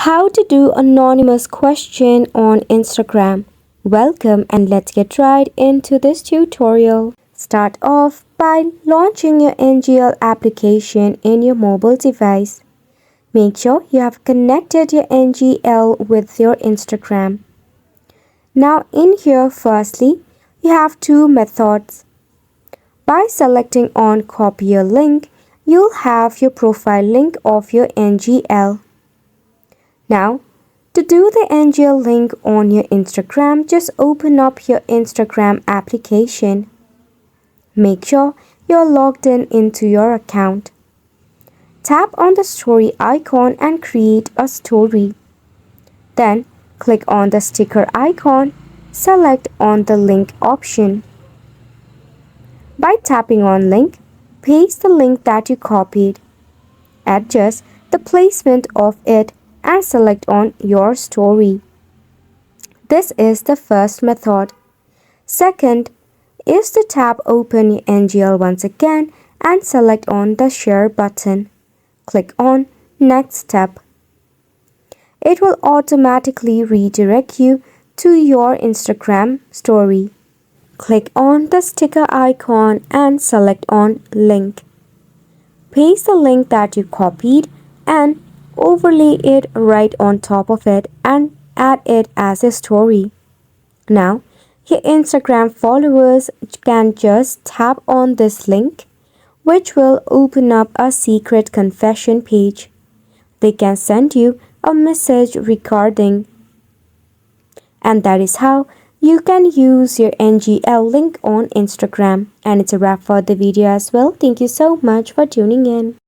How to do anonymous question on Instagram. Welcome and let's get right into this tutorial. Start off by launching your NGL application in your mobile device. Make sure you have connected your NGL with your Instagram. Now in here firstly, you have two methods. By selecting on copy your link, you'll have your profile link of your NGL. Now, to do the NGL link on your Instagram, just open up your Instagram application. Make sure you're logged in into your account. Tap on the story icon and create a story. Then, click on the sticker icon, select on the link option. By tapping on link, paste the link that you copied. Adjust the placement of it and select on your story. This is the first method. Second is to tap open your NGL once again and select on the share button. Click on next step. It will automatically redirect you to your Instagram story. Click on the sticker icon and select on link. Paste the link that you copied and overlay it right on top of it and add it as a story. Now, your Instagram followers can just tap on this link, which will open up a secret confession page. They can send you a message regarding, and that is how you can use your NGL link on Instagram. And it's a wrap for the video as well. Thank you so much for tuning in.